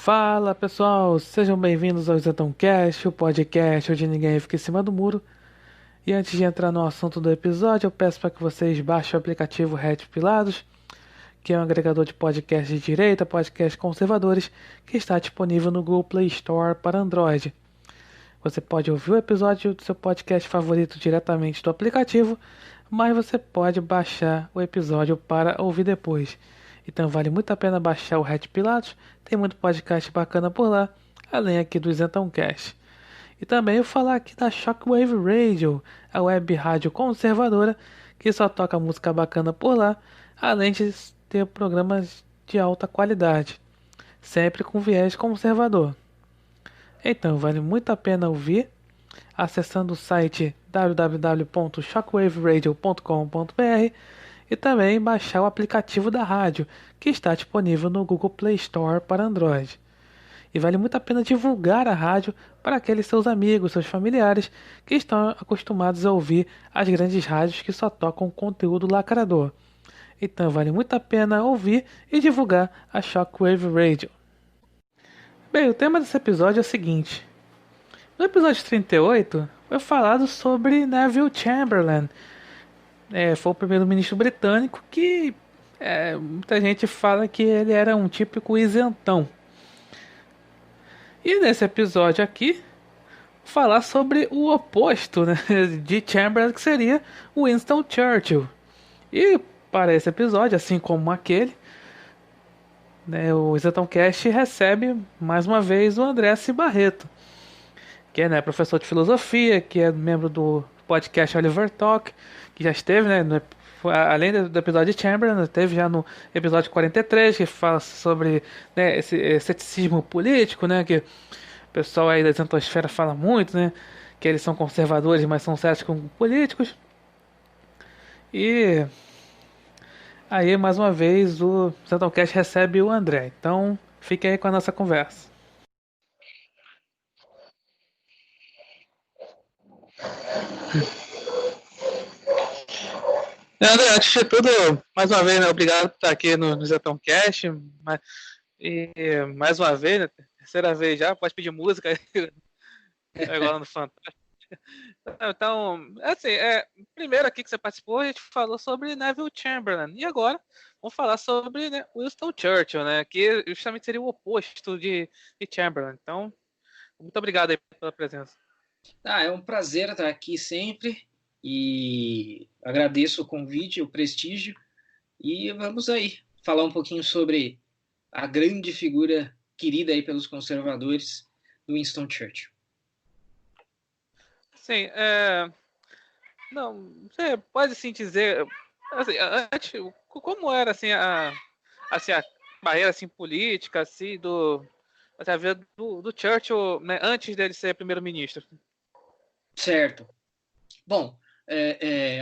Fala pessoal, sejam bem-vindos ao Isentãocast, o podcast onde ninguém fica em cima do muro. E antes de entrar no assunto do episódio, eu peço para que vocês baixem o aplicativo Red Pilados, que é um agregador de podcasts de direita, podcasts conservadores, que está disponível no Google Play Store para Android. Você pode ouvir o episódio do seu podcast favorito diretamente do aplicativo, mas você pode baixar o episódio para ouvir depois. Então vale muito a pena baixar o Red Pilatos, tem muito podcast bacana por lá, além aqui do Isentãocast. E também eu falar aqui da Shockwave Radio, a web rádio conservadora, que só toca música bacana por lá, além de ter programas de alta qualidade, sempre com viés conservador. Então vale muito a pena ouvir acessando o site www.shockwaveradio.com.br e também baixar o aplicativo da rádio, que está disponível no Google Play Store para Android. E vale muito a pena divulgar a rádio para aqueles seus amigos, seus familiares que estão acostumados a ouvir as grandes rádios que só tocam conteúdo lacrador. Então vale muito a pena ouvir e divulgar a Shockwave Radio. Bem, o tema desse episódio é o seguinte: no episódio 38 foi falado sobre Neville Chamberlain. Foi o primeiro-ministro britânico que muita gente fala que ele era um típico isentão. E nesse episódio aqui, falar sobre o oposto, né, de Chamberlain, que seria Winston Churchill. E para esse episódio, assim como aquele, né, o Isentãocast recebe mais uma vez o André C. Barreto, que é, né, professor de filosofia, que é membro do podcast Oliver Talk, que já esteve, né, além do episódio de Chamberlain, esteve já no episódio 43, que fala sobre, né, esse ceticismo político, né, que o pessoal aí da isentosfera fala muito, né, que eles são conservadores, mas são céticos com políticos. E aí, mais uma vez, o Centralcast recebe o André. Então, fique aí com a nossa conversa. André, antes de tudo, mais uma vez, né, obrigado por estar aqui no Zetãocast. E mais uma vez, né, terceira vez já, pode pedir música agora no Fantástico. Então, assim, primeiro aqui que você participou, a gente falou sobre Neville Chamberlain. E agora, vamos falar sobre, né, Winston Churchill, né, que justamente seria o oposto de Chamberlain. Então, muito obrigado aí pela presença. É um prazer estar aqui sempre e agradeço o convite, o prestígio e vamos aí falar um pouquinho sobre a grande figura querida aí pelos conservadores, Winston Churchill. Sim, não, você pode sim dizer, assim, antes, como era assim, a barreira assim, política assim, do Churchill, né, antes dele ser primeiro-ministro? Certo. Bom,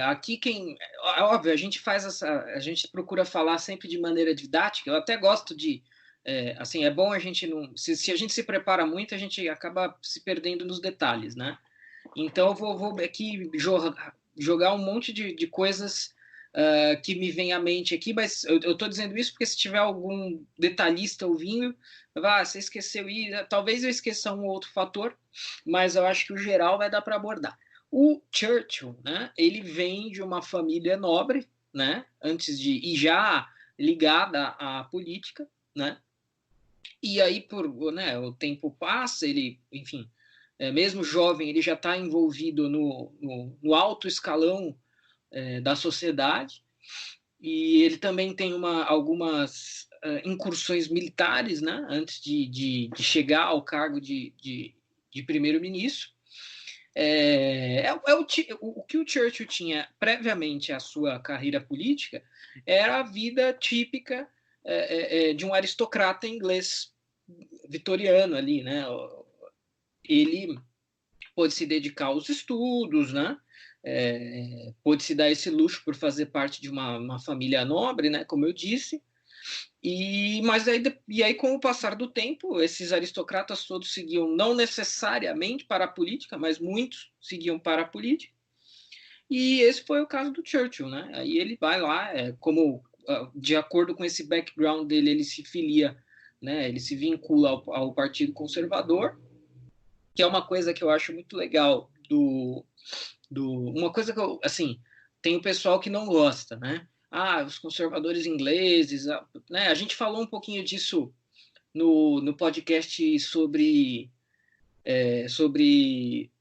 aqui óbvio, a gente procura falar sempre de maneira didática. Eu até gosto de, assim, é bom a gente não, se a gente se prepara muito, a gente acaba se perdendo nos detalhes, né? Então eu vou aqui jogar um monte de coisas que me vem à mente aqui, mas eu estou dizendo isso porque se tiver algum detalhista ouvindo, você esqueceu isso, talvez eu esqueça um ou outro fator, mas eu acho que o geral vai dar para abordar. O Churchill, né, ele vem de uma família nobre, né, e já ligada à política, né, e aí né, o tempo passa, ele, enfim, mesmo jovem, ele já está envolvido no alto escalão da sociedade, e ele também tem algumas incursões militares, né, antes de chegar ao cargo de primeiro-ministro. O que o Churchill tinha previamente à sua carreira política era a vida típica de um aristocrata inglês vitoriano ali, né? Ele pôde se dedicar aos estudos, né? Pôde se dar esse luxo por fazer parte de uma família nobre, né? Como eu disse. E aí, com o passar do tempo, esses aristocratas todos seguiam não necessariamente para a política, mas muitos seguiam para a política. E esse foi o caso do Churchill, né? Aí ele vai lá, de acordo com esse background dele, ele se filia né? Ele se vincula ao Partido Conservador, que é uma coisa que eu acho muito legal uma coisa que eu, assim, tem o pessoal que não gosta, né? Ah, os conservadores ingleses, né? A gente falou um pouquinho disso no podcast sobre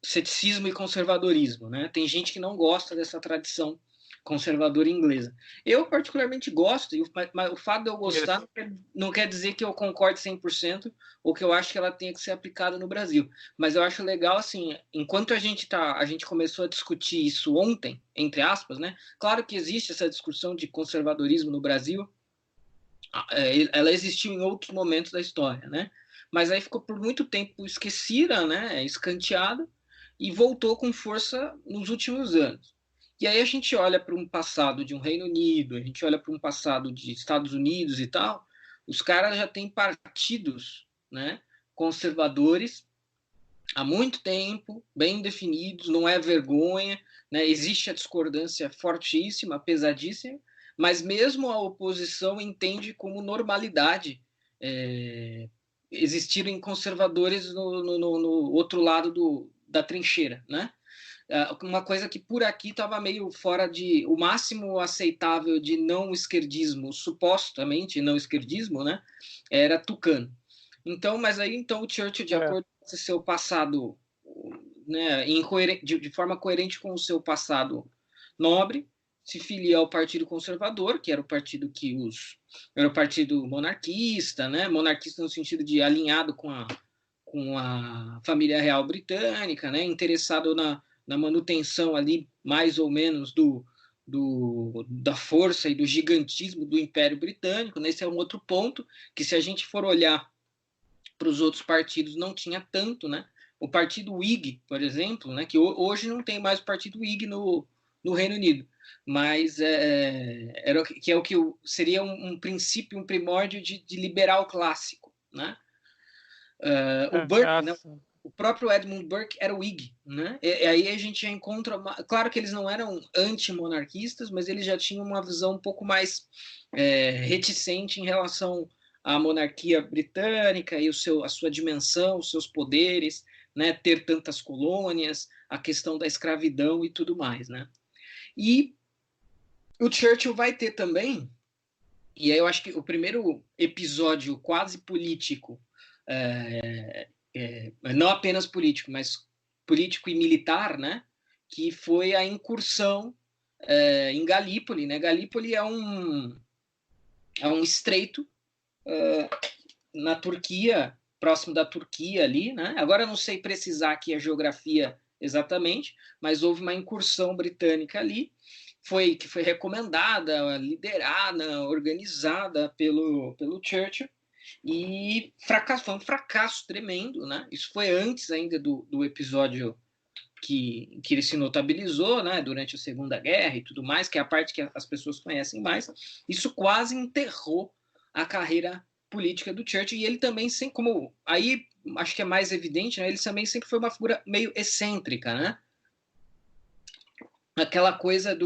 ceticismo e conservadorismo, né? Tem gente que não gosta dessa tradição conservadora inglesa. Eu particularmente gosto, mas o fato de eu gostar não quer dizer que eu concorde 100% ou que eu acho que ela tenha que ser aplicada no Brasil. Mas eu acho legal, assim, enquanto a gente começou a discutir isso ontem, entre aspas, né? Claro que existe essa discussão de conservadorismo no Brasil, ela existiu em outros momentos da história, né? Mas aí ficou por muito tempo esquecida, né? Escanteada, e voltou com força nos últimos anos. E aí a gente olha para um passado de um Reino Unido, a gente olha para um passado de Estados Unidos e tal, os caras já têm partidos, né, conservadores há muito tempo, bem definidos, não é vergonha, né, existe a discordância fortíssima, pesadíssima, mas mesmo a oposição entende como normalidade existirem conservadores no outro lado da trincheira, né? Uma coisa que por aqui estava meio fora de o máximo aceitável de não esquerdismo, supostamente não esquerdismo, né? Era Tucano. Então, mas aí então o Churchill, de acordo com o seu passado, né, de forma coerente com o seu passado nobre, se filia ao Partido Conservador, que era o partido era o partido monarquista, né? Monarquista no sentido de alinhado com a família real britânica, né? Interessado na manutenção ali, mais ou menos, da força e do gigantismo do Império Britânico. Esse é um outro ponto que, se a gente for olhar para os outros partidos, não tinha tanto, né? O partido Whig, por exemplo, né? Que hoje não tem mais o partido Whig no Reino Unido, mas que é o que seria um princípio, um primórdio de liberal clássico, né? O Burke, né? O próprio Edmund Burke era Whig, né? E aí a gente já encontra, claro que eles não eram antimonarquistas, mas eles já tinham uma visão um pouco mais reticente em relação à monarquia britânica e a sua dimensão, os seus poderes, né? Ter tantas colônias, a questão da escravidão e tudo mais, né? E o Churchill vai ter também, e aí eu acho que o primeiro episódio quase político, não apenas político, mas político e militar, né? Que foi a incursão em Galípoli, né? Galípoli é um estreito na Turquia, próximo da Turquia ali, né? Agora eu não sei precisar aqui a geografia exatamente, mas houve uma incursão britânica ali, que foi recomendada, liderada, organizada pelo Churchill, e foi um fracasso tremendo, né? Isso foi antes ainda do episódio que ele se notabilizou, né, durante a Segunda Guerra e tudo mais, que é a parte que as pessoas conhecem mais. Isso quase enterrou a carreira política do Churchill, e ele também, como aí acho que é mais evidente, né, ele também sempre foi uma figura meio excêntrica, né? Aquela coisa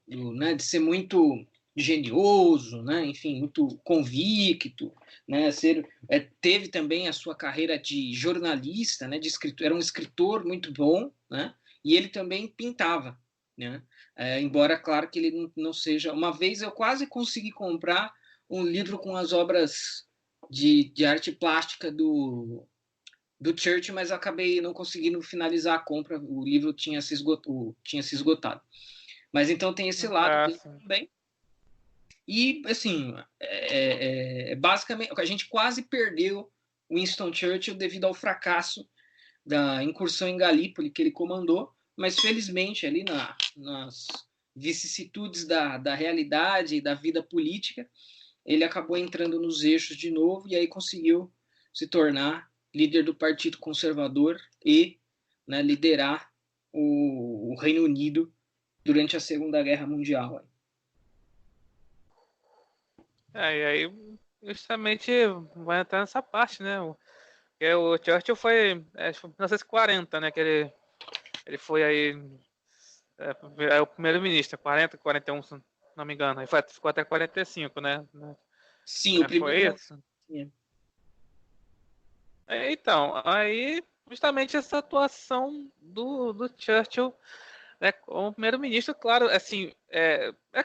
né, de ser muito genioso, né, enfim, muito convicto, né, teve também a sua carreira de jornalista, né, de escritor, era um escritor muito bom, né, e ele também pintava, né, embora, claro, que ele não seja... Uma vez eu quase consegui comprar um livro com as obras de arte plástica do Churchill, mas acabei não conseguindo finalizar a compra, o livro tinha se esgotado. Mas então tem esse lado dele também. E, assim, basicamente, a gente quase perdeu Winston Churchill devido ao fracasso da incursão em Galípoli que ele comandou, mas felizmente ali nas vicissitudes da realidade e da vida política, ele acabou entrando nos eixos de novo e aí conseguiu se tornar líder do Partido Conservador e, né, liderar o Reino Unido durante a Segunda Guerra Mundial. E aí justamente vai entrar nessa parte, né? O Churchill foi 1940, né? Que ele foi aí o primeiro-ministro, 40, 41, se não me engano. Aí ficou até 45, né? Sim, o primeiro Então, aí justamente essa atuação do Churchill, né, como primeiro-ministro, claro, assim,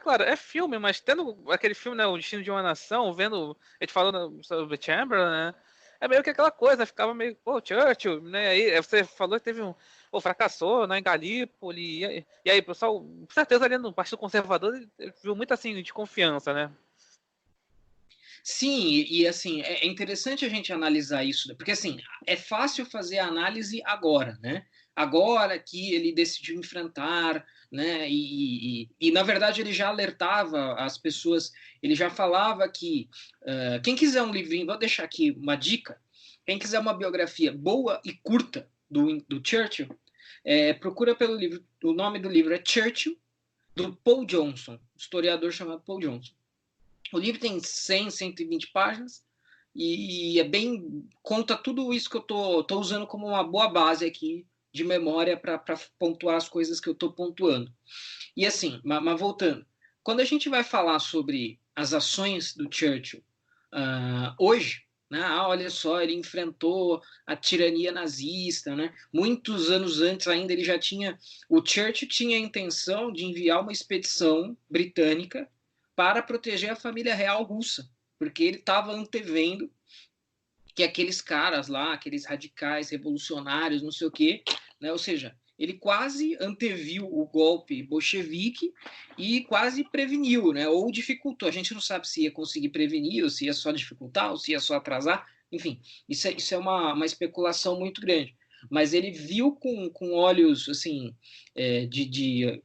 claro, é filme, mas tendo aquele filme, né, O Destino de uma Nação, vendo, a gente falando sobre Chamberlain, né, é meio que aquela coisa, ficava meio, pô, Churchill, né, aí você falou que teve fracassou, né, em Galípoli, e aí, pessoal, com certeza ali no Partido Conservador, ele viu muito, assim, de confiança, né. Sim, e assim, é interessante a gente analisar isso, porque assim, é fácil fazer a análise agora, né? Agora que ele decidiu enfrentar, né? E na verdade ele já alertava as pessoas, ele já falava que quem quiser um livrinho, vou deixar aqui uma dica, quem quiser uma biografia boa e curta do Churchill, procura pelo livro, o nome do livro é Churchill, do Paul Johnson, historiador chamado Paul Johnson. O livro tem 100, 120 páginas e conta tudo isso que eu tô usando como uma boa base aqui de memória para pontuar as coisas que eu estou pontuando. E assim, mas voltando, quando a gente vai falar sobre as ações do Churchill hoje, né? Olha só, ele enfrentou a tirania nazista, né? Muitos anos antes ainda ele já tinha, o Churchill tinha a intenção de enviar uma expedição britânica para proteger a família real russa, porque ele estava antevendo que aqueles caras lá, aqueles radicais revolucionários, não sei o quê, né? Ou seja, ele quase anteviu o golpe bolchevique e quase preveniu, né? Ou dificultou. A gente não sabe se ia conseguir prevenir, ou se ia só dificultar, ou se ia só atrasar. Enfim, isso é uma especulação muito grande. Mas ele viu com olhos assim de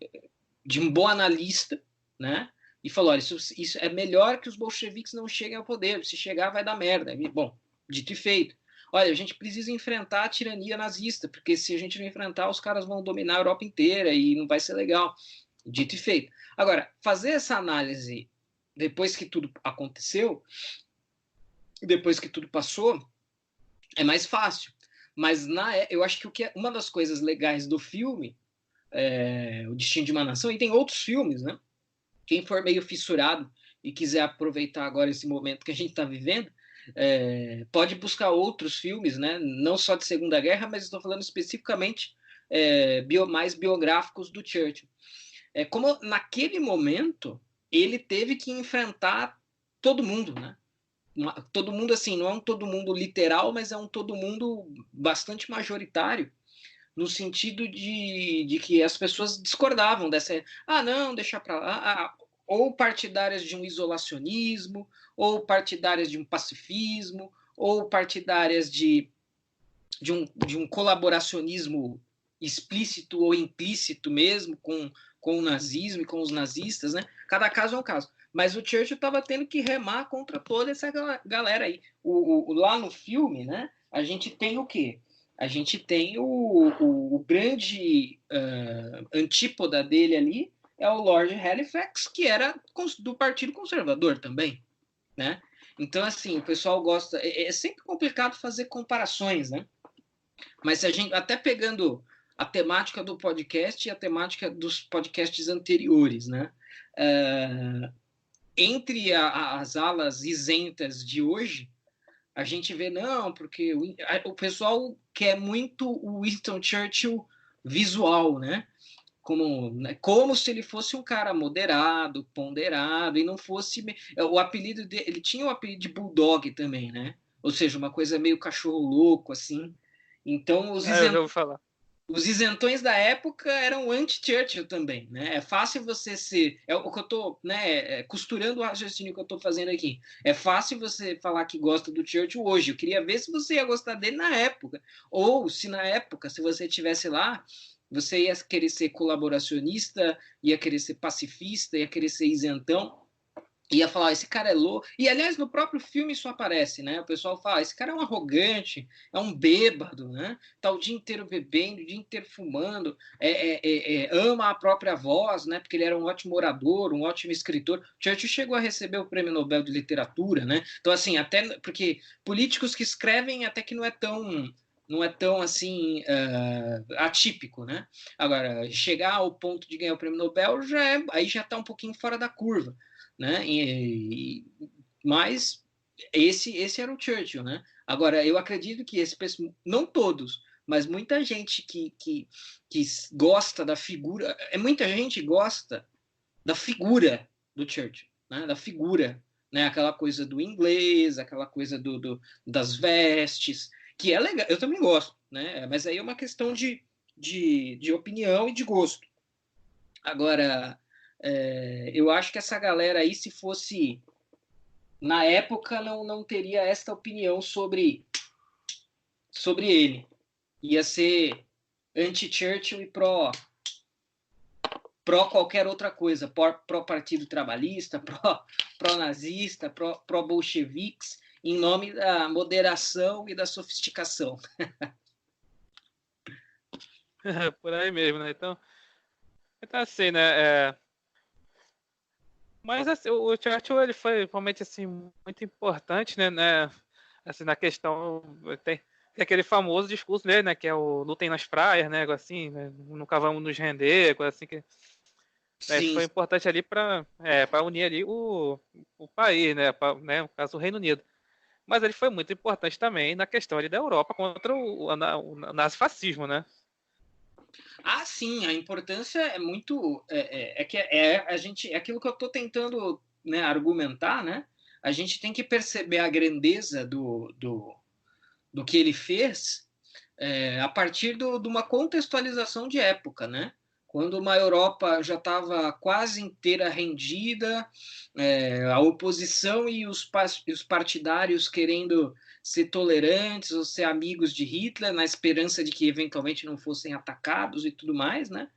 um bom analista, né? E falou: olha, isso é melhor que os bolcheviques não cheguem ao poder. Se chegar, vai dar merda. Bom, dito e feito. Olha, a gente precisa enfrentar a tirania nazista, porque se a gente não enfrentar, os caras vão dominar a Europa inteira e não vai ser legal. Dito e feito. Agora, fazer essa análise depois que tudo aconteceu, depois que tudo passou, é mais fácil. Mas eu acho que uma das coisas legais do filme, O Destino de uma Nação, e tem outros filmes, né? Quem for meio fissurado e quiser aproveitar agora esse momento que a gente está vivendo, pode buscar outros filmes, né? Não só de Segunda Guerra, mas estou falando especificamente mais biográficos do Churchill. Como naquele momento ele teve que enfrentar todo mundo, né? Todo mundo assim, não é um todo mundo literal, mas é um todo mundo bastante majoritário, no sentido de que as pessoas discordavam dessa. Não, deixa para lá. Ou partidárias de um isolacionismo, ou partidárias de um pacifismo, ou partidárias de um colaboracionismo explícito ou implícito mesmo com o nazismo e com os nazistas, né? Cada caso é um caso. Mas o Churchill estava tendo que remar contra toda essa galera aí. Lá no filme, né? A gente tem o quê? A gente tem o grande antípoda dele ali, é o Lord Halifax, que era do Partido Conservador também, né? Então, assim, o pessoal gosta... É sempre complicado fazer comparações, né? Mas se a gente, até pegando a temática do podcast e a temática dos podcasts anteriores, né? Entre as alas isentas de hoje, a gente vê, não, porque o pessoal quer muito o Winston Churchill visual, né? Como se ele fosse um cara moderado, ponderado, e não fosse. O apelido dele, ele tinha o apelido de Bulldog também, né? Ou seja, uma coisa meio cachorro louco, assim. Então, Eu já ouvi falar. os isentões da época eram anti-Churchill também, né? É fácil você ser... É o que eu estou, né, costurando o raciocínio que eu estou fazendo aqui. É fácil você falar que gosta do Churchill hoje. Eu queria ver se você ia gostar dele na época. Ou se na época, se você estivesse lá, você ia querer ser colaboracionista, ia querer ser pacifista, ia querer ser isentão. Ia falar, esse cara é louco. E, aliás, no próprio filme isso aparece, né? O pessoal fala, esse cara é um arrogante, é um bêbado, né? Tá o dia inteiro bebendo, o dia inteiro fumando, ama a própria voz, né? Porque ele era um ótimo orador, um ótimo escritor. Churchill chegou a receber o Prêmio Nobel de Literatura, né? Então, assim, até porque políticos que escrevem até que não é tão assim atípico, né? Agora, chegar ao ponto de ganhar o Prêmio Nobel aí já está um pouquinho fora da curva, né? Mas esse era o Churchill, né? Agora, eu acredito que não todos, mas muita gente que gosta da figura, muita gente gosta da figura do Churchill, né? Da figura, né? Aquela coisa do inglês, aquela coisa das vestes, que é legal, eu também gosto, né? Mas aí é uma questão de opinião e de gosto. Agora, eu acho que essa galera aí, se fosse na época, não teria esta opinião sobre ele. Ia ser anti-Churchill e pró qualquer outra coisa, pró Partido Trabalhista, pró nazista, pró bolcheviques, em nome da moderação e da sofisticação. Por aí mesmo, né? Então assim, né? Mas assim, o Churchill, ele foi realmente assim muito importante, né? Assim, na questão tem aquele famoso discurso dele, né? Que é o lutem nas praias, né? Assim, né, nunca vamos nos render, coisa assim que isso foi importante ali para unir ali o país, né? No caso, o Reino Unido. Mas ele foi muito importante também na questão ali da Europa contra o nazifascismo, né? Ah, sim, a importância é muito. A gente, é aquilo que eu estou tentando, né, argumentar, né? A gente tem que perceber a grandeza do que ele fez a partir de uma contextualização de época, né? Quando uma Europa já estava quase inteira rendida, a oposição e os partidários querendo ser tolerantes ou ser amigos de Hitler, na esperança de que eventualmente não fossem atacados e tudo mais, né?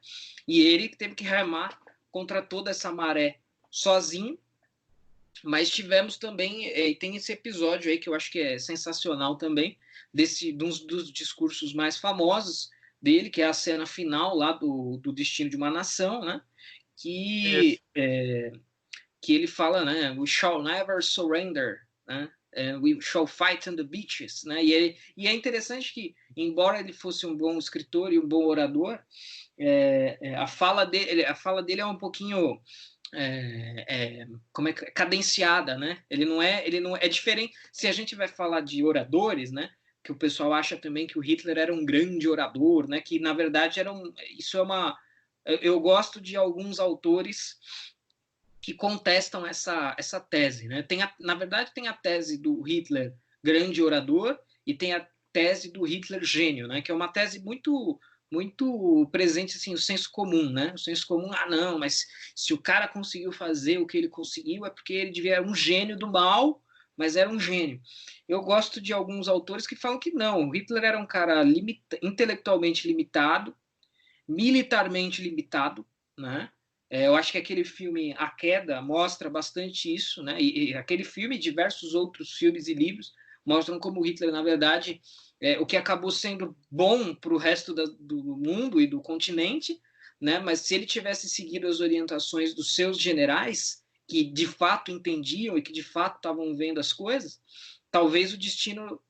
E ele teve que remar contra toda essa maré sozinho. Mas tivemos também, tem esse episódio aí que eu acho que é sensacional também, de um dos discursos mais famosos dele, que é a cena final lá do Destino de uma Nação, né? Que ele fala, né? We shall never surrender, né? We shall fight on the beaches, né? E é interessante que, embora ele fosse um bom escritor e um bom orador, a fala dele é um pouquinho como é cadenciada, né? Ele não é diferente. Se a gente vai falar de oradores, né? Que o pessoal acha também que o Hitler era um grande orador, né? Que na verdade isso é uma. Eu gosto de alguns autores que contestam essa tese, né? Na verdade, tem a tese do Hitler grande orador e tem a tese do Hitler gênio, né? Que é uma tese muito presente assim, o senso comum, né? O senso comum, não, mas se o cara conseguiu fazer o que ele conseguiu é porque ele devia ser um gênio do mal, mas era um gênio. Eu gosto de alguns autores que falam que não, o Hitler era um cara intelectualmente limitado, militarmente limitado, né? Eu acho que aquele filme A Queda mostra bastante isso, né? E aquele filme e diversos outros filmes e livros mostram como Hitler, na verdade, o que acabou sendo bom para o resto do mundo e do continente, né? Mas se ele tivesse seguido as orientações dos seus generais, que de fato entendiam e que de fato estavam vendo as coisas, talvez o destino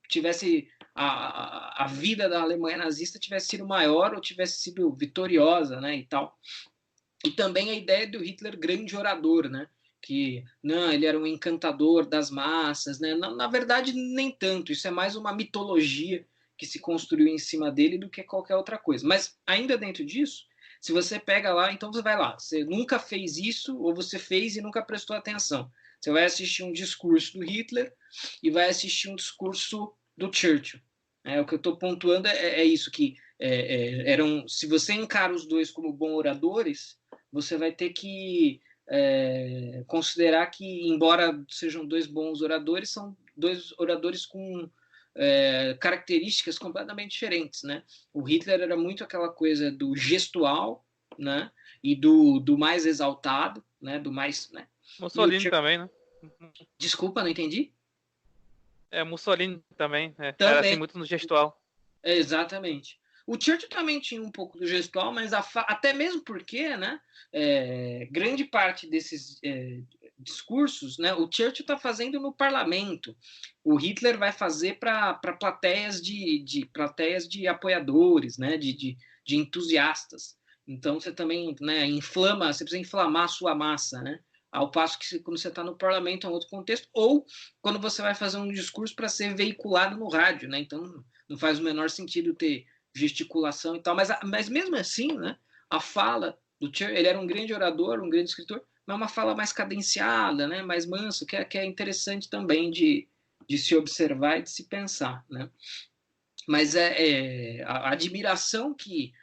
tivesse a vida da Alemanha nazista tivesse sido maior ou tivesse sido vitoriosa, né, e tal. E também a ideia do Hitler grande orador, né, que não, ele era um encantador das massas, né, na verdade nem tanto, isso é mais uma mitologia que se construiu em cima dele do que qualquer outra coisa. Mas ainda dentro disso, se você pega lá, então você vai lá, você nunca fez isso ou você fez e nunca prestou atenção. Você vai assistir um discurso do Hitler e vai assistir um discurso do Churchill. O que eu estou pontuando é isso, que se você encara os dois como bons oradores, você vai ter que considerar que, embora sejam dois bons oradores, são dois oradores com características completamente diferentes, né? O Hitler era muito aquela coisa do gestual, né? E do mais exaltado, né? Do mais, né? Mussolini também, né? Desculpa, não entendi. Mussolini também, também. Era assim muito no gestual. Exatamente. O Churchill também tinha um pouco do gestual, mas até mesmo porque, né, grande parte desses discursos, né, o Churchill está fazendo no parlamento. O Hitler vai fazer para plateias de apoiadores, né, de entusiastas. Então você também, né, você precisa inflamar a sua massa, né? ao passo que quando você está no parlamento é um outro contexto, ou quando você vai fazer um discurso para ser veiculado no rádio, né? Então não faz o menor sentido ter gesticulação e tal, mas mesmo assim, né, a fala do Churchill, ele era um grande orador, um grande escritor, mas uma fala mais cadenciada, né, mais manso, que é interessante também de se observar e de se pensar, né? Mas a admiração que...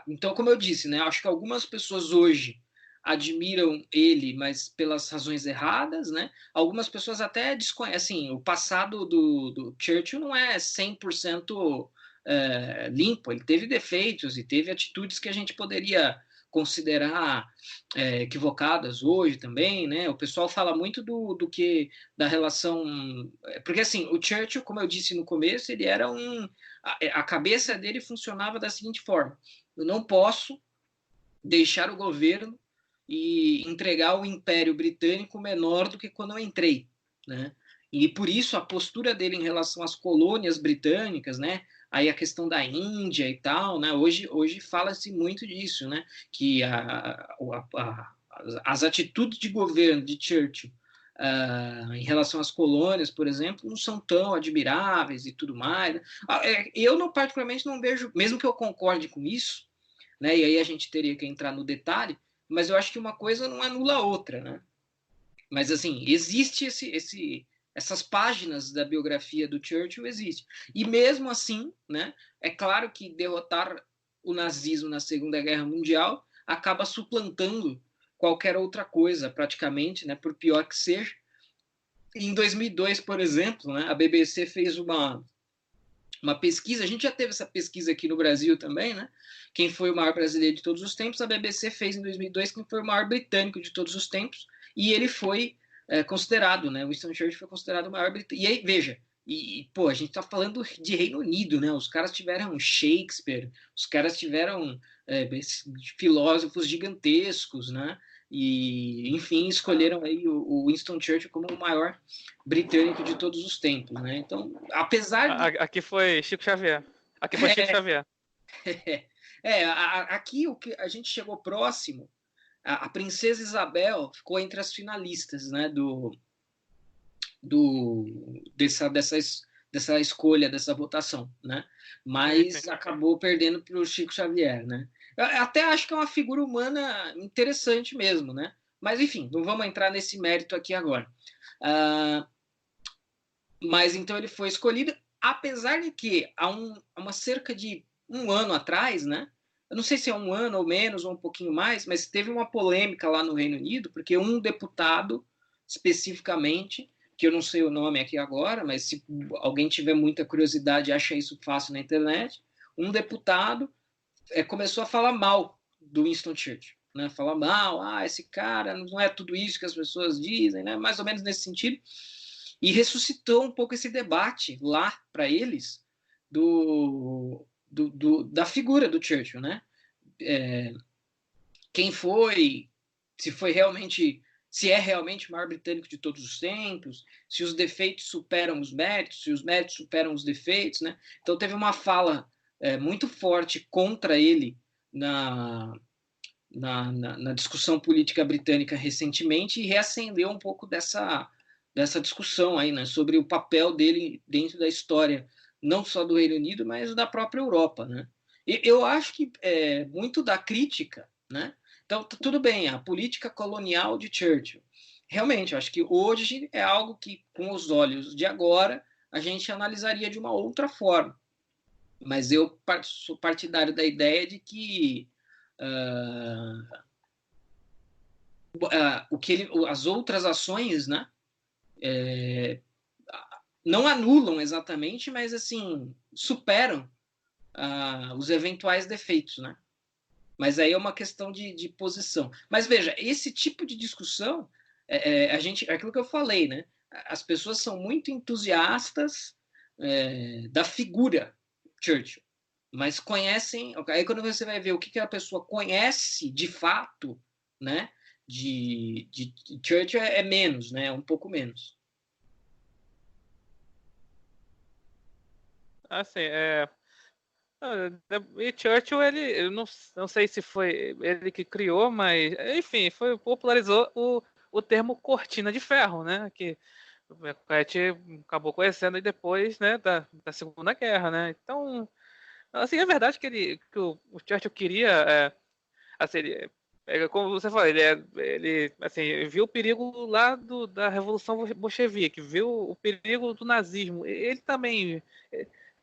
então, como eu disse, né, acho que algumas pessoas hoje admiram ele, mas pelas razões erradas, né? Algumas pessoas até desconhecem. Assim, o passado do Churchill não é 100% limpo, ele teve defeitos e teve atitudes que a gente poderia considerar equivocadas hoje também, né? O pessoal fala muito do que da relação, porque assim, o Churchill, como eu disse no começo, ele era a cabeça dele funcionava da seguinte forma: eu não posso deixar o governo e entregar o Império Britânico menor do que quando eu entrei, né? E por isso a postura dele em relação às colônias britânicas, né? Aí a questão da Índia e tal, né? Hoje fala-se muito disso, né? Que as atitudes de governo de Churchill em relação às colônias, por exemplo, não são tão admiráveis e tudo mais. Eu, não, particularmente, não vejo, mesmo que eu concorde com isso, né? E aí a gente teria que entrar no detalhe, mas eu acho que uma coisa não anula a outra, né? Mas assim, existe essas páginas da biografia do Churchill existe. E mesmo assim, né, é claro que derrotar o nazismo na Segunda Guerra Mundial acaba suplantando qualquer outra coisa, praticamente, né, por pior que seja. Em 2002, por exemplo, né, a BBC fez uma pesquisa, a gente já teve essa pesquisa aqui no Brasil também, né? Quem foi o maior brasileiro de todos os tempos? A BBC fez em 2002 quem foi o maior britânico de todos os tempos, e ele foi considerado, né? Winston Churchill foi considerado o maior britânico. E aí, veja, pô, a gente tá falando de Reino Unido, né? Os caras tiveram Shakespeare, os caras tiveram filósofos gigantescos, né? E, enfim, escolheram aí o Winston Churchill como o maior britânico de todos os tempos, né? Então, apesar de... Aqui foi Chico Xavier. Aqui foi Chico Xavier. Aqui o que a gente chegou próximo, a Princesa Isabel ficou entre as finalistas, né, dessa escolha, dessa votação, né? Mas acabou perdendo para o Chico Xavier, né? Eu até acho que é uma figura humana interessante mesmo, né? Mas enfim, não vamos entrar nesse mérito aqui agora. Mas então ele foi escolhido, apesar de que há uma cerca de um ano atrás, né? Eu não sei se é um ano ou menos ou um pouquinho mais, mas teve uma polêmica lá no Reino Unido, porque um deputado, especificamente, que eu não sei o nome aqui agora, mas se alguém tiver muita curiosidade, acha isso fácil na internet, um deputado começou a falar mal do Winston Churchill, né? Falar mal, esse cara não é tudo isso que as pessoas dizem, né? Mais ou menos nesse sentido. E ressuscitou um pouco esse debate lá para eles da figura do Churchill, né? Quem foi, se é realmente o maior britânico de todos os tempos, se os defeitos superam os méritos, se os méritos superam os defeitos, né? Então teve uma fala muito forte contra ele na discussão política britânica recentemente e reacendeu um pouco dessa discussão aí, né, sobre o papel dele dentro da história, não só do Reino Unido, mas da própria Europa, né? E eu acho que muito da crítica, né? Então, tudo bem, a política colonial de Churchill. Realmente, eu acho que hoje é algo que, com os olhos de agora, a gente analisaria de uma outra forma. Mas eu sou partidário da ideia de que as outras ações, né, não anulam exatamente, mas assim superam os eventuais defeitos, né? Mas aí é uma questão de posição. Mas veja, esse tipo de discussão, a gente, é aquilo que eu falei, né? As pessoas são muito entusiastas da figura Churchill, mas conhecem. Aí quando você vai ver o que a pessoa conhece de fato, né? De Churchill é menos, né? Um pouco menos. Assim, e Churchill, eu não sei se foi ele que criou, mas, enfim, popularizou o o termo cortina de ferro, né? Que a gente acabou conhecendo aí depois, né, da Segunda Guerra, né? Então, assim, é verdade que o Churchill queria, assim, como você falou, ele assim, viu o perigo lá da Revolução Bolchevique, viu o perigo do nazismo. Ele também,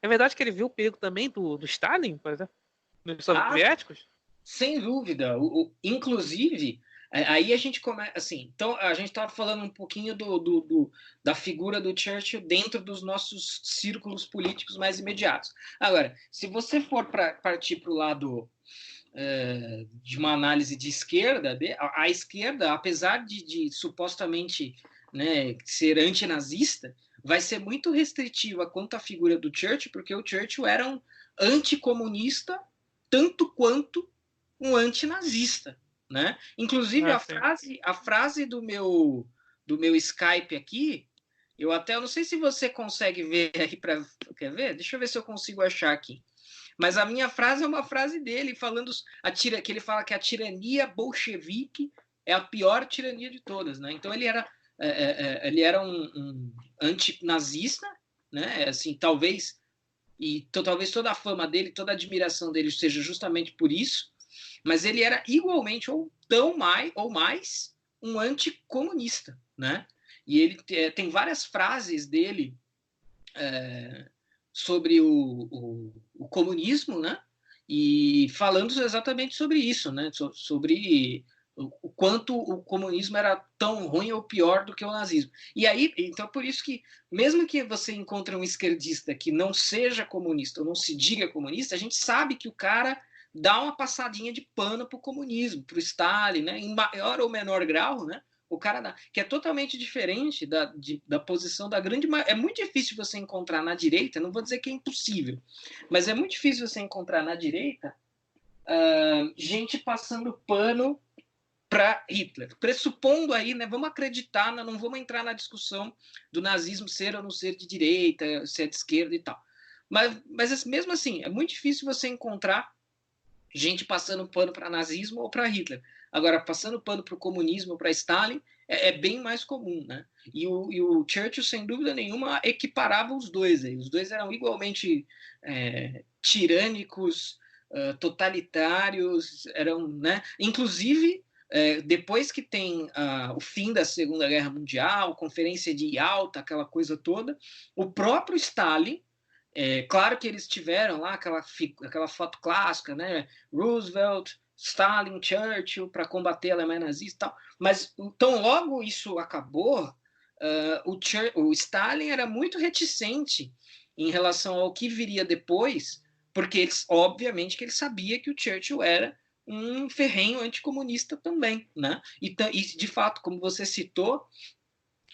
é verdade que ele viu o perigo também do Stalin, por exemplo, dos Ah, soviéticos? sem dúvida. Inclusive, aí a gente começa. Assim, então, a gente estava falando um pouquinho da figura do Churchill dentro dos nossos círculos políticos mais imediatos. Agora, se você for partir para o lado de uma análise de esquerda, a esquerda, apesar de supostamente, né, ser antinazista, vai ser muito restritiva quanto à figura do Churchill, porque o Churchill era um anticomunista tanto quanto um antinazista, né? Inclusive a frase do meu Skype aqui, eu não sei se você consegue ver aí para, quer ver? Deixa eu ver se eu consigo achar aqui. Mas a minha frase é uma frase dele falando que ele fala que a tirania bolchevique é a pior tirania de todas, né? Então ele era um antinazista, né? Assim, talvez toda a fama dele, toda a admiração dele seja justamente por isso, mas ele era igualmente ou tão mais ou mais um anticomunista, né? E ele tem várias frases dele sobre o comunismo, né? E falando exatamente sobre isso, né? Sobre o quanto o comunismo era tão ruim ou pior do que o nazismo. E aí, então, por isso que, mesmo que você encontre um esquerdista que não seja comunista ou não se diga comunista, a gente sabe que o cara dá uma passadinha de pano para o comunismo, para o Stalin, né? Em maior ou menor grau, né? O cara dá, que é totalmente diferente da posição da grande maioria. É muito difícil você encontrar na direita, não vou dizer que é impossível, mas é muito difícil você encontrar na direita gente passando pano para Hitler. Pressupondo aí, né, vamos acreditar, não vamos entrar na discussão do nazismo ser ou não ser de direita, ser de esquerda e tal. Mas mesmo assim, é muito difícil você encontrar gente passando pano para nazismo ou para Hitler. Agora, passando pano para o comunismo ou para Stalin é bem mais comum, né? E o Churchill, sem dúvida nenhuma, equiparava os dois. Aí. Os dois eram igualmente tirânicos, totalitários, eram, né? Inclusive, depois que tem o fim da Segunda Guerra Mundial, Conferência de Yalta, aquela coisa toda, o próprio Stalin, claro que eles tiveram lá aquela foto clássica, né? Roosevelt, Stalin, Churchill, para combater a Alemanha nazista e tal. Mas, então, logo isso acabou, o Stalin era muito reticente em relação ao que viria depois, porque obviamente que ele sabia que o Churchill era um ferrenho anticomunista também, né? E de fato, como você citou,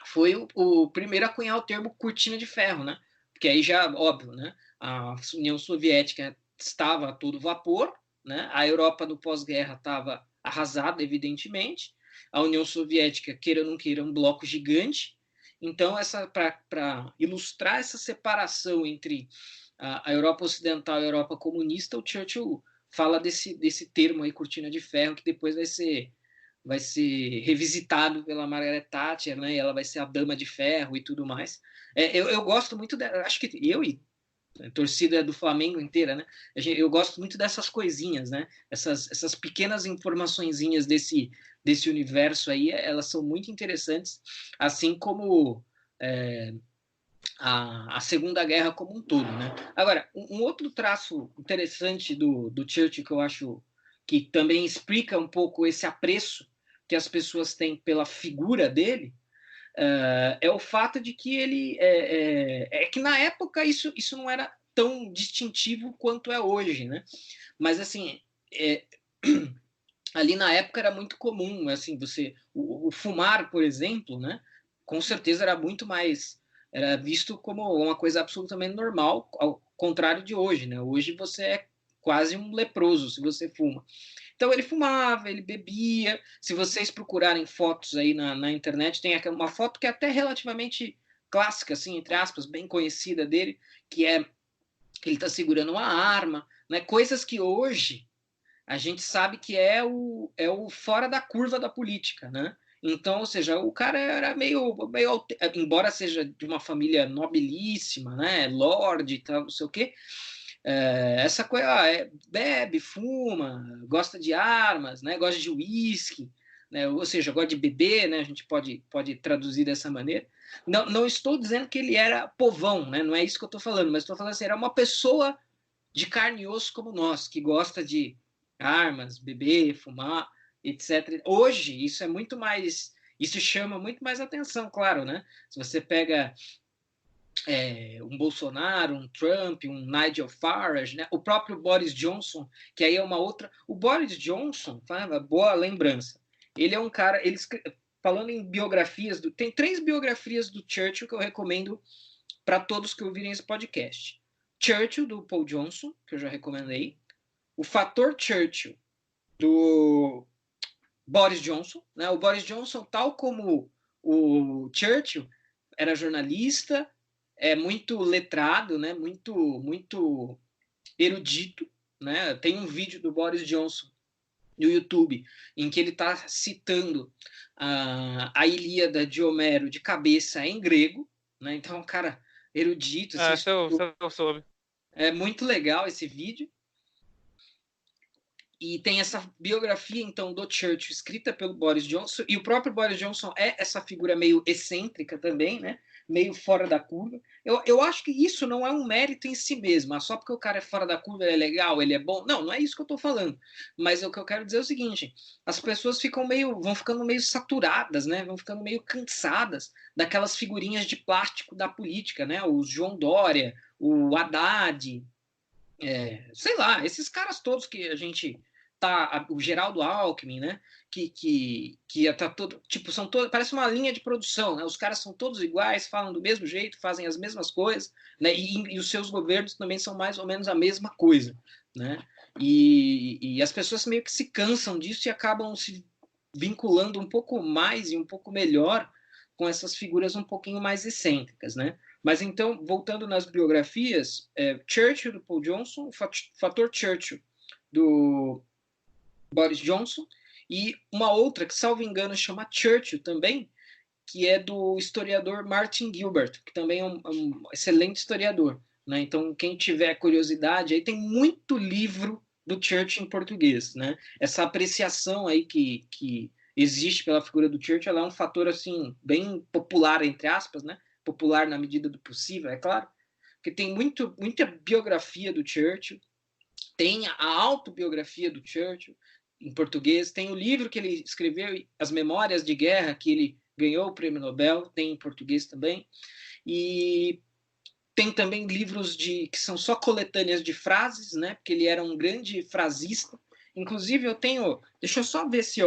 foi o primeiro a cunhar o termo cortina de ferro, né? Porque aí já, óbvio, né? A União Soviética estava a todo vapor, né? A Europa no pós-guerra estava arrasada, evidentemente. A União Soviética, queira ou não queira, um bloco gigante. Então, para ilustrar essa separação entre a Europa Ocidental e a Europa comunista, o Churchill fala desse termo aí, cortina de ferro, que depois vai ser revisitado pela Margaret Thatcher, né? E ela vai ser a Dama de Ferro e tudo mais. Eu gosto muito dela, acho que eu e a torcida do Flamengo inteira, né? Eu gosto muito dessas coisinhas, né? Essas pequenas informaçõezinhas desse universo aí, elas são muito interessantes, assim como a Segunda Guerra como um todo, né? Agora, um outro traço interessante do Churchill que eu acho que também explica um pouco esse apreço que as pessoas têm pela figura dele é o fato de que ele que na época isso não era tão distintivo quanto é hoje, né? Mas assim ali na época era muito comum, assim, o fumar, por exemplo, né? Com certeza era visto como uma coisa absolutamente normal, ao contrário de hoje, né? Hoje você é quase um leproso se você fuma. Então ele fumava, ele bebia. Se vocês procurarem fotos aí na internet, tem uma foto que é até relativamente clássica, assim, entre aspas, bem conhecida dele, que é que ele está segurando uma arma, né? Coisas que hoje a gente sabe que é o fora da curva da política, né? Então, ou seja, o cara era meio embora seja de uma família nobilíssima, né, lord e tal, não sei o quê, essa coisa, bebe, fuma, gosta de armas, né, gosta de uísque, né, ou seja, gosta de beber, né, a gente pode traduzir dessa maneira. Não estou dizendo que ele era povão, né, não é isso que eu estou falando, mas estou falando assim, era uma pessoa de carne e osso como nós, que gosta de armas, beber, fumar, etc. Hoje, isso é muito mais. Isso chama muito mais atenção, claro, né? Se você pega um Bolsonaro, um Trump, um Nigel Farage, né? O próprio Boris Johnson, que aí é uma outra. O Boris Johnson, tá? Boa lembrança. Ele é um cara. Falando em biografias, tem 3 biografias do Churchill que eu recomendo para todos que ouvirem esse podcast. Churchill, do Paul Johnson, que eu já recomendei. O Fator Churchill, do Boris Johnson. Né? O Boris Johnson, tal como o Churchill, era jornalista, muito letrado, né? muito erudito. Né? Tem um vídeo do Boris Johnson no YouTube em que ele está citando a Ilíada de Homero de cabeça em grego. Né? Então, cara erudito. Eu soube. É muito legal esse vídeo. E tem essa biografia, então, do Churchill, escrita pelo Boris Johnson. E o próprio Boris Johnson é essa figura meio excêntrica também, né? Meio fora da curva. Eu acho que isso não é um mérito em si mesmo. Só porque o cara é fora da curva, ele é legal, ele é bom. Não é isso que eu estou falando. Mas o que eu quero dizer é o seguinte: as pessoas vão ficando meio saturadas, né? Vão ficando meio cansadas daquelas figurinhas de plástico da política, né? O João Dória, o Haddad, sei lá, esses caras todos que a gente o Geraldo Alckmin, né? Que tá todo, tipo, são todos, parece uma linha de produção, né? Os caras são todos iguais, falam do mesmo jeito, fazem as mesmas coisas, né? E os seus governos também são mais ou menos a mesma coisa, né? E as pessoas meio que se cansam disso e acabam se vinculando um pouco mais e um pouco melhor com essas figuras um pouquinho mais excêntricas, né? Mas então, voltando nas biografias, Churchill, do Paul Johnson, Fator Churchill, do Boris Johnson, e uma outra que, salvo engano, chama Churchill também, que é do historiador Martin Gilbert, que também é um excelente historiador. Né? Então, quem tiver curiosidade, aí tem muito livro do Churchill em português. Né? Essa apreciação aí que existe pela figura do Churchill, ela é um fator assim bem popular, entre aspas, né? Popular na medida do possível, é claro, porque tem muita biografia do Churchill, tem a autobiografia do Churchill em português, tem o livro que ele escreveu, As Memórias de Guerra, que ele ganhou o Prêmio Nobel, tem em português também, e tem também livros que são só coletâneas de frases, né? Porque ele era um grande frasista. Inclusive, deixa eu só ver se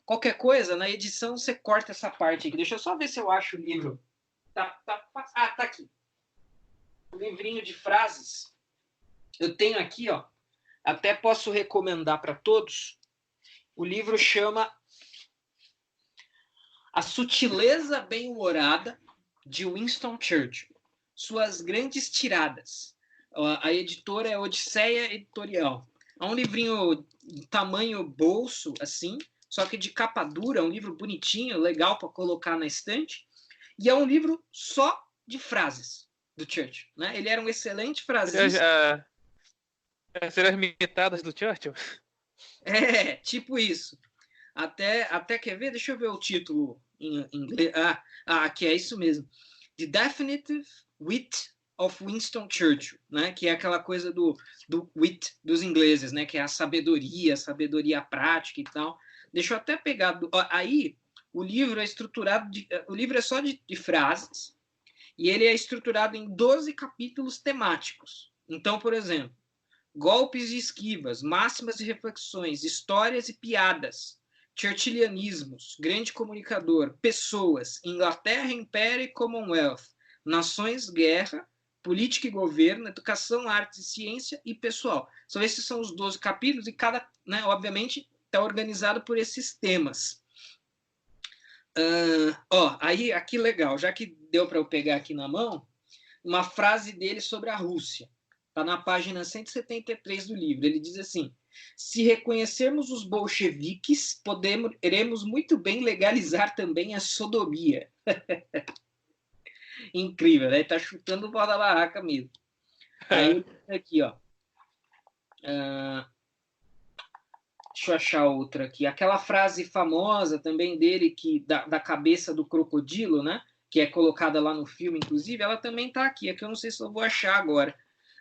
qualquer coisa, na edição você corta essa parte aqui. Deixa eu só ver se eu acho o livro. Tá aqui. Um livrinho de frases. Eu tenho aqui, até posso recomendar para todos. O livro chama A Sutileza Bem-Humorada de Winston Churchill. Suas Grandes Tiradas. A editora é Odisseia Editorial. É um livrinho tamanho bolso, assim, só que de capa dura, um livro bonitinho, legal para colocar na estante. E é um livro só de frases do Churchill. Né? Ele era um excelente frasista. Seriam as imitadas do Churchill? Tipo isso. Até quer ver? Deixa eu ver o título em inglês. Que é isso mesmo. The Definitive Wit of Winston Churchill, né? Que é aquela coisa do wit dos ingleses, né? Que é a sabedoria prática e tal. Deixa eu até pegar. Aí, o livro é estruturado. O livro é só de frases e ele é estruturado em 12 capítulos temáticos. Então, por exemplo, golpes e esquivas, máximas e reflexões, histórias e piadas, churchillianismos, grande comunicador, pessoas, Inglaterra, Império e Commonwealth, nações, guerra, política e governo, educação, arte e ciência e pessoal. Esses são os 12 capítulos e cada, né, obviamente, está organizado por esses temas. Aí, aqui legal, já que deu para eu pegar aqui na mão, uma frase dele sobre a Rússia. Está na página 173 do livro. Ele diz assim: Se reconhecermos os bolcheviques, poderemos muito bem legalizar também a sodomia. Incrível, né? Tá chutando o pau da barraca mesmo. Aí, aqui, ó. Deixa eu achar outra aqui. Aquela frase famosa também dele, da cabeça do crocodilo, né? Que é colocada lá no filme, inclusive, ela também tá aqui. É que eu não sei se eu vou achar agora.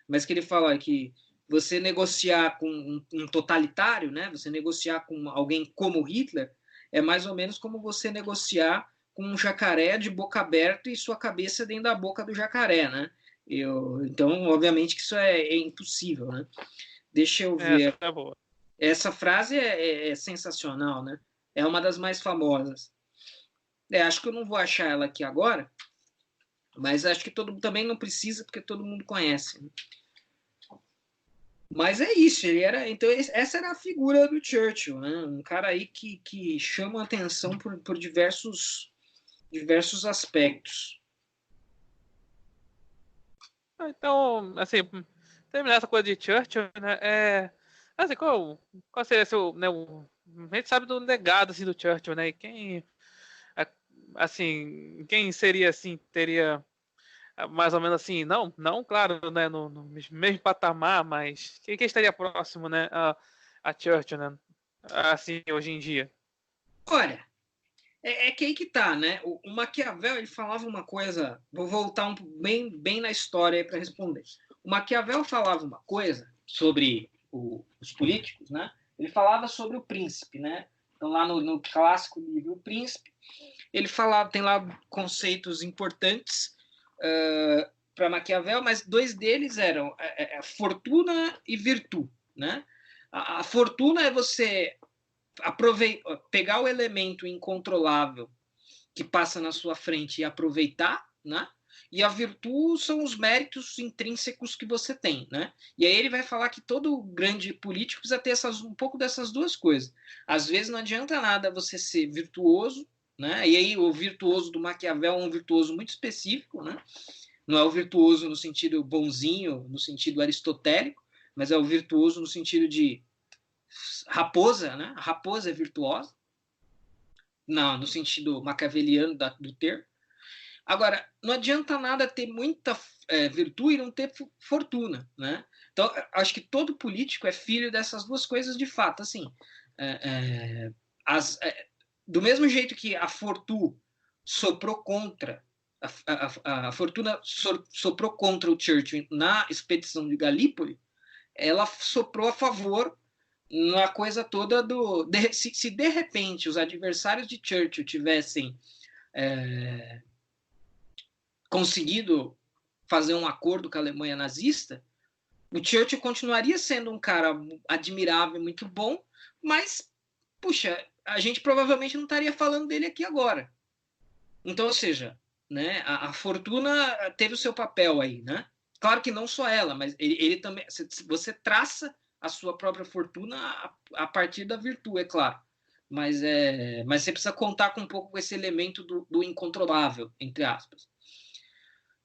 Mas que ele fala que você negociar com um totalitário, né? Você negociar com alguém como Hitler, é mais ou menos como você negociar com um jacaré de boca aberta e sua cabeça dentro da boca do jacaré, né? Então, obviamente que isso é impossível, né? Deixa eu ver. Essa é boa. Essa frase é sensacional, né? É uma das mais famosas. Acho que eu não vou achar ela aqui agora, mas acho que também não precisa, porque todo mundo conhece. Né? Mas é isso, então essa era a figura do Churchill, né? Um cara aí que chama a atenção por diversos aspectos. Então, assim, terminar essa coisa de Churchill, né? Assim, qual seria seu, né? A gente sabe do legado assim, do Churchill, né? E quem seria assim, teria mais ou menos assim, não, claro, né? No mesmo patamar, mas quem estaria próximo, né? A Churchill, né? Assim, hoje em dia. Olha, é que aí que tá, né? O Maquiavel, ele falava uma coisa, vou voltar bem na história para responder. O Maquiavel falava uma coisa sobre os políticos, né? Ele falava sobre o príncipe, né? Então, lá no clássico livro O Príncipe, ele falava, tem lá conceitos importantes para Maquiavel, mas dois deles eram fortuna e virtude, né? A fortuna é você pegar o elemento incontrolável que passa na sua frente e aproveitar, né? E a virtude são os méritos intrínsecos que você tem, né? E aí ele vai falar que todo grande político precisa ter um pouco dessas duas coisas. Às vezes não adianta nada você ser virtuoso, né? E aí o virtuoso do Maquiavel é um virtuoso muito específico, né? Não é o virtuoso no sentido bonzinho, no sentido aristotélico, mas é o virtuoso no sentido de raposa, né? A raposa é virtuosa, não, no sentido maquiaveliano do termo. Agora, não adianta nada ter muita virtude e não ter fortuna, né? Então, acho que todo político é filho dessas duas coisas de fato. Assim, do mesmo jeito que a fortuna soprou contra a fortuna soprou contra o Churchill na expedição de Galípoli, ela soprou a favor na coisa toda se de repente os adversários de Churchill tivessem conseguido fazer um acordo com a Alemanha nazista, o Churchill continuaria sendo um cara admirável, muito bom, mas, puxa, a gente provavelmente não estaria falando dele aqui agora. Então, ou seja, né, a fortuna teve o seu papel aí, né? Claro que não só ela, mas ele também. Você traça a sua própria fortuna a partir da virtude, é claro. Mas você precisa contar com um pouco com esse elemento do incontrolável, entre aspas.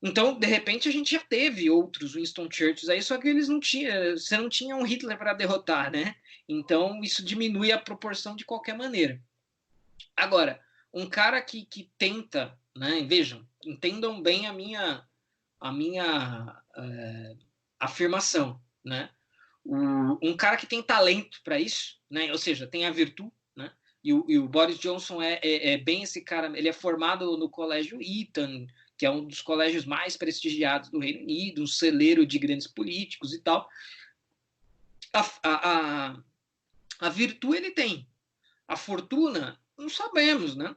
Então, de repente, a gente já teve outros Winston Churchills aí, só que você não tinha um Hitler para derrotar, né? Então, isso diminui a proporção de qualquer maneira. Agora, um cara que tenta, né? Vejam, entendam bem a minha afirmação, né? Um cara que tem talento para isso, né? Ou seja, tem a virtude, né? E o Boris Johnson é bem esse cara. Ele é formado no colégio Eton, que é um dos colégios mais prestigiados do Reino Unido, um celeiro de grandes políticos e tal. A virtude ele tem. A fortuna, não sabemos, né?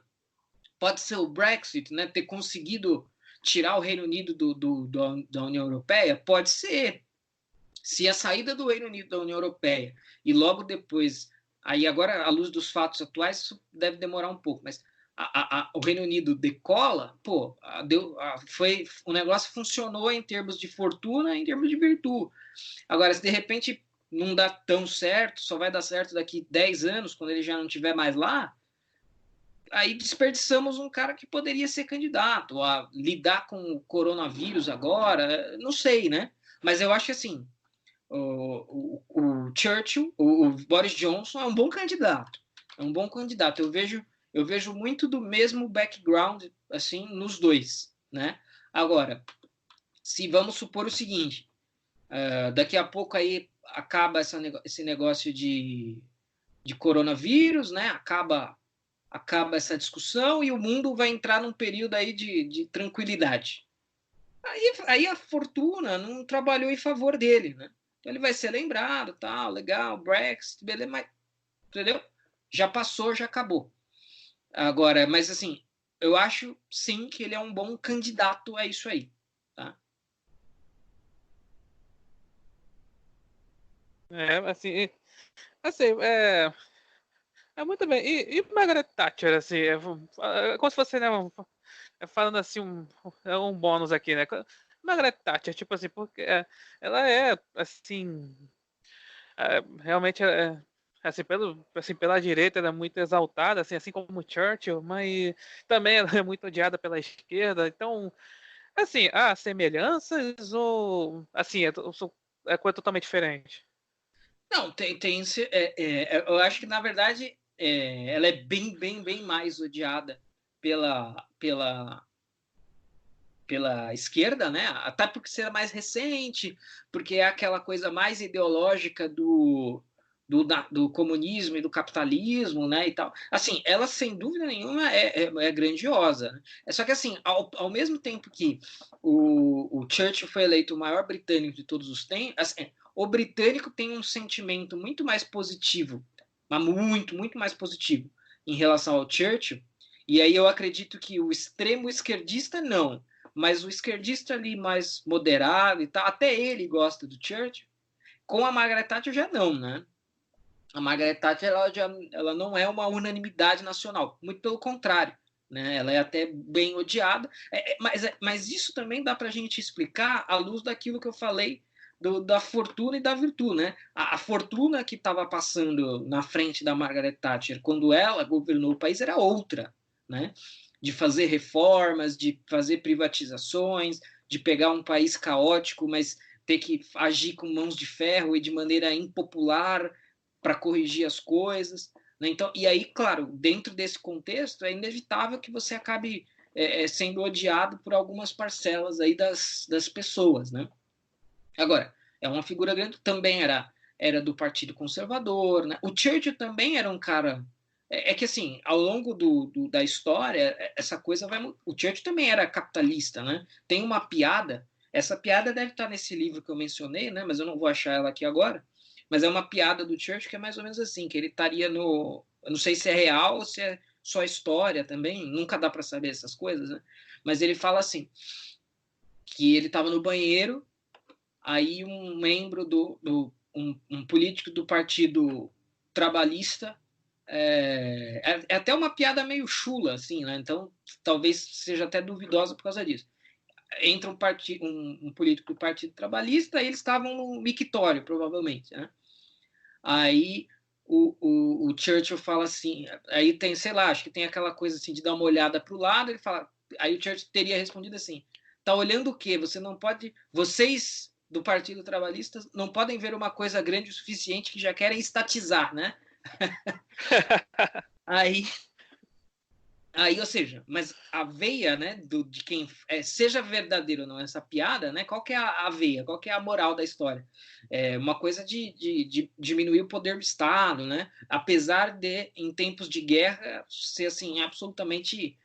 Pode ser o Brexit, né? Ter conseguido tirar o Reino Unido da União Europeia? Pode ser. Se a saída do Reino Unido da União Europeia e logo depois, aí agora à luz dos fatos atuais, isso deve demorar um pouco, mas o Reino Unido decola, pô, o negócio funcionou em termos de fortuna, em termos de virtude. Agora, se de repente não dá tão certo, só vai dar certo daqui 10 anos, quando ele já não estiver mais lá, aí desperdiçamos um cara que poderia ser candidato a lidar com o coronavírus agora, não sei, né? Mas eu acho que assim, o Churchill, o Boris Johnson é um bom candidato. É um bom candidato. Eu vejo muito do mesmo background assim nos dois, né? Agora, se vamos supor o seguinte, daqui a pouco aí acaba esse negócio de coronavírus, né? Acaba essa discussão e o mundo vai entrar num período aí de tranquilidade. Aí a fortuna não trabalhou em favor dele, né? Então ele vai ser lembrado, tal, legal, Brexit, beleza, mas, entendeu? Já passou, já acabou. Agora, mas assim, eu acho sim que ele é um bom candidato a isso aí, tá? Assim, é muito bem. E Margaret Thatcher, assim, como se fosse, né, falando assim, um bônus aqui, né? Margaret Thatcher, tipo assim, porque ela é, assim, realmente, assim, assim, pela direita ela é muito exaltada, assim como Churchill, mas também ela é muito odiada pela esquerda, então, assim, há semelhanças ou, assim, é coisa totalmente diferente? Não, eu acho que na verdade ela é bem mais odiada pela esquerda, né? Até porque será mais recente, porque é aquela coisa mais ideológica do comunismo e do capitalismo, né? E tal. Assim, ela sem dúvida nenhuma é grandiosa. Né? É só que assim, ao mesmo tempo que o Churchill foi eleito o maior britânico de todos os tempos, assim, o britânico tem um sentimento muito mais positivo, mas muito mais positivo em relação ao Churchill. E aí eu acredito que o extremo esquerdista não, mas o esquerdista ali mais moderado e tal, até ele gosta do Churchill. Com a Margaret Thatcher já não, né? A Margaret Thatcher ela não é uma unanimidade nacional, muito pelo contrário. Né? Ela é até bem odiada, mas isso também dá para a gente explicar à luz daquilo que eu falei da fortuna e da virtude. Né? A fortuna que estava passando na frente da Margaret Thatcher quando ela governou o país era outra. Né? De fazer reformas, de fazer privatizações, de pegar um país caótico, mas ter que agir com mãos de ferro e de maneira impopular para corrigir as coisas. Né? Então, e aí, claro, dentro desse contexto, é inevitável que você acabe sendo odiado por algumas parcelas aí das pessoas. Né? Agora, é uma figura grande, também era do Partido Conservador. Né? O Churchill também era um cara. Que assim, ao longo da história, essa coisa vai. O Churchill também era capitalista, né? Tem uma piada. Essa piada deve estar nesse livro que eu mencionei, né? Mas eu não vou achar ela aqui agora. Mas é uma piada do Churchill que é mais ou menos assim, que ele estaria no. Eu não sei se é real ou se é só história também. Nunca dá para saber essas coisas, né? Mas ele fala assim que ele estava no banheiro. Aí um membro um político do Partido Trabalhista é até uma piada meio chula, assim, né? Então talvez seja até duvidosa por causa disso. Entra um político do Partido Trabalhista e eles estavam no mictório, provavelmente, né? Aí o Churchill fala assim, aí tem, sei lá, acho que tem aquela coisa assim de dar uma olhada para o lado, ele fala, aí o Churchill teria respondido assim, tá olhando o quê? Você não pode, vocês do Partido Trabalhista não podem ver uma coisa grande o suficiente que já querem estatizar, né? Aí ou seja, mas a veia, né, de quem seja verdadeiro ou não essa piada, né, qual que é a veia, qual que é a moral da história? É uma coisa de diminuir o poder do Estado, né, apesar de, em tempos de guerra, ser assim, absolutamente...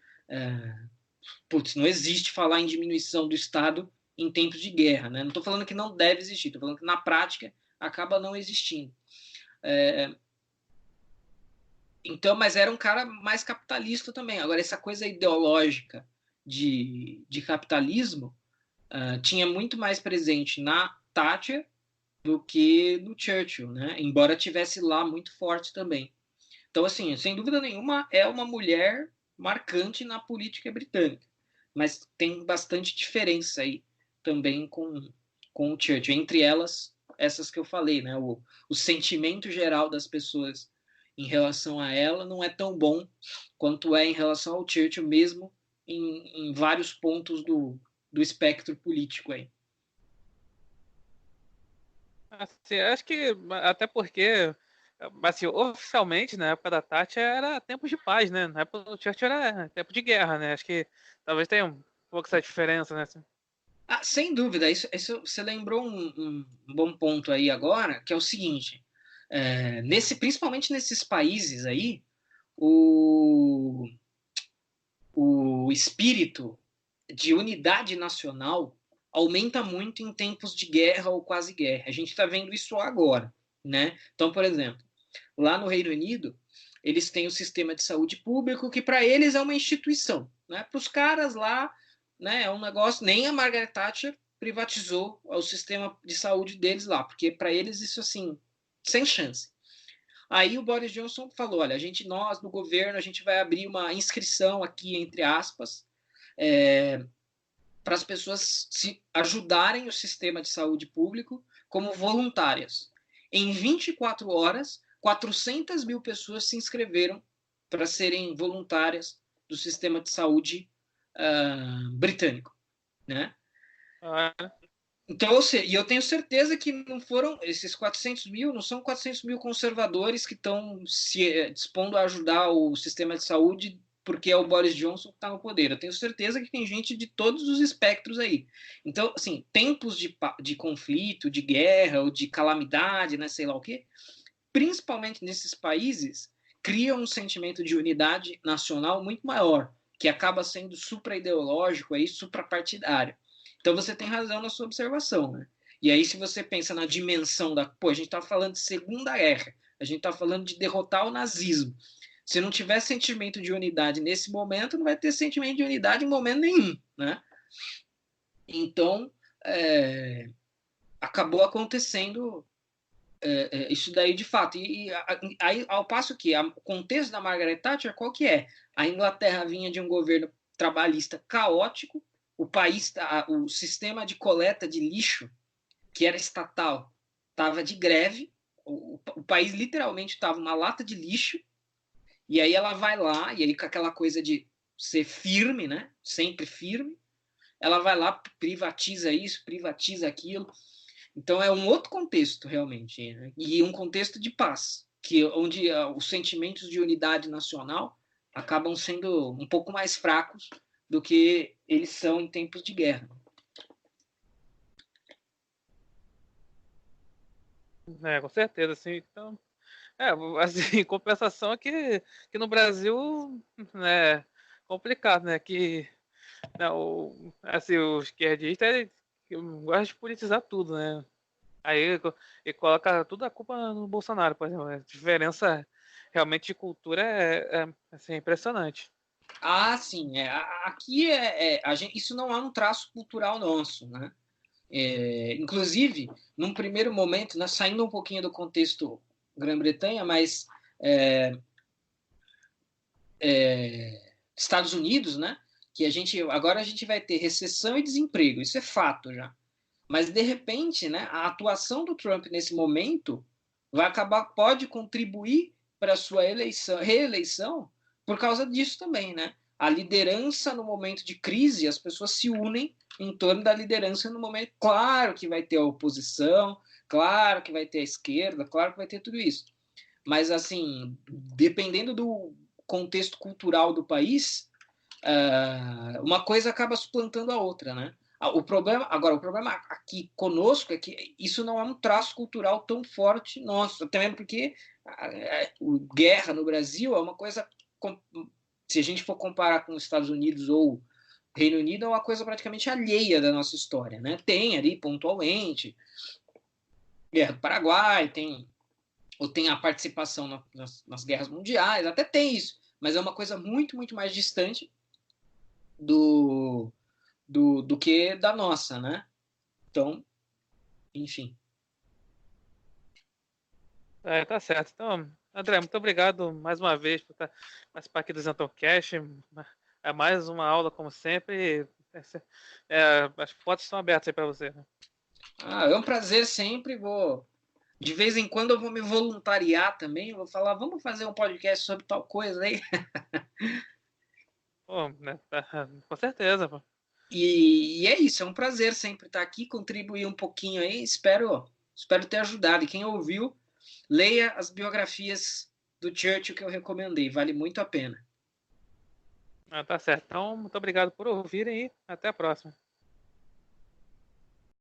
Putz, não existe falar em diminuição do Estado em tempos de guerra, né? Não estou falando que não deve existir, estou falando que na prática acaba não existindo. Então, mas era um cara mais capitalista também. Agora, essa coisa ideológica de capitalismo tinha muito mais presente na Thatcher do que no Churchill, né? Embora tivesse lá muito forte também. Então, assim, sem dúvida nenhuma, é uma mulher marcante na política britânica. Mas tem bastante diferença aí também com o Churchill. Entre elas, essas que eu falei, né? O sentimento geral das pessoas em relação a ela não é tão bom quanto é em relação ao Churchill, mesmo em vários pontos do espectro político aí. Assim, acho que até porque, assim, oficialmente, na época da Tati era tempo de paz, né? Na época do Churchill era tempo de guerra, né? Acho que talvez tenha um pouco essa diferença, né? Assim. Sem dúvida, isso você lembrou um bom ponto aí agora, que é o seguinte: principalmente nesses países aí, o, o espírito de unidade nacional aumenta muito em tempos de guerra ou quase guerra. A gente está vendo isso agora, né? Então, por exemplo, lá no Reino Unido, eles têm o sistema de saúde público, que para eles é uma instituição, né? Para os caras lá, né, é um negócio. Nem a Margaret Thatcher privatizou o sistema de saúde deles lá, porque para eles isso assim, sem chance. Aí o Boris Johnson falou: olha, nós no governo, a gente vai abrir uma inscrição aqui, entre aspas, para as pessoas se ajudarem o sistema de saúde público como voluntárias. Em 24 horas, 400 mil pessoas se inscreveram para serem voluntárias do sistema de saúde britânico, né? Ah, Então, e eu tenho certeza que não foram esses 400 mil, não são 400 mil conservadores que estão se dispondo a ajudar o sistema de saúde porque é o Boris Johnson que está no poder. Eu tenho certeza que tem gente de todos os espectros aí. Então, assim, tempos de conflito, de guerra ou de calamidade, né, sei lá o quê, principalmente nesses países, cria um sentimento de unidade nacional muito maior, que acaba sendo supra-ideológico, aí, supra-partidário. Então você tem razão na sua observação, né? E aí, se você pensa na dimensão da. Pô, a gente está falando de Segunda Guerra, a gente está falando de derrotar o nazismo. Se não tiver sentimento de unidade nesse momento, não vai ter sentimento de unidade em momento nenhum, né? Então, acabou acontecendo isso daí de fato. Aí, ao passo que o contexto da Margaret Thatcher, qual que é? A Inglaterra vinha de um governo trabalhista caótico, o sistema de coleta de lixo, que era estatal, estava de greve, o país literalmente estava uma lata de lixo, e aí ela vai lá, e aí com aquela coisa de ser firme, né? Sempre firme, ela vai lá, privatiza isso, privatiza aquilo. Então é um outro contexto, realmente, né? E um contexto de paz, onde os sentimentos de unidade nacional acabam sendo um pouco mais fracos do que eles são em tempos de guerra. com certeza, assim. Então, assim, em compensação é que no Brasil, né, complicado, né? Que né, assim, o esquerdista ele gosta de politizar tudo, né? Aí e coloca tudo a culpa no Bolsonaro, por exemplo. A diferença realmente de cultura assim, impressionante. Sim. Aqui isso não é um traço cultural nosso, né? Inclusive, num primeiro momento, né, saindo um pouquinho do contexto Grã-Bretanha, mas Estados Unidos, né? Que agora a gente vai ter recessão e desemprego, isso é fato já. Mas de repente, né, a atuação do Trump nesse momento pode contribuir para a sua reeleição por causa disso também, né? A liderança no momento de crise, as pessoas se unem em torno da liderança no momento. Claro que vai ter a oposição, claro que vai ter a esquerda, claro que vai ter tudo isso. Mas, assim, dependendo do contexto cultural do país, uma coisa acaba suplantando a outra, né? O problema aqui conosco é que isso não é um traço cultural tão forte nosso, até mesmo porque guerra no Brasil é uma coisa, se a gente for comparar com os Estados Unidos ou Reino Unido, é uma coisa praticamente alheia da nossa história, né? Tem ali pontualmente Guerra do Paraguai, tem a participação nas guerras mundiais, até tem isso, mas é uma coisa muito, muito mais distante do que da nossa, né? Então, enfim. Tá certo. Então, André, muito obrigado mais uma vez por participar aqui do Zenton Cash. É mais uma aula, como sempre. As portas estão abertas aí para você. Né? É um prazer sempre. De vez em quando eu vou me voluntariar também. Eu vou falar, vamos fazer um podcast sobre tal coisa aí. Pô, né, com certeza. Pô. E é isso, é um prazer sempre estar aqui, contribuir um pouquinho aí. Espero Espero ter ajudado. E quem ouviu, leia as biografias do Churchill que eu recomendei. Vale muito a pena. Tá certo. Então, muito obrigado por ouvirem e até a próxima.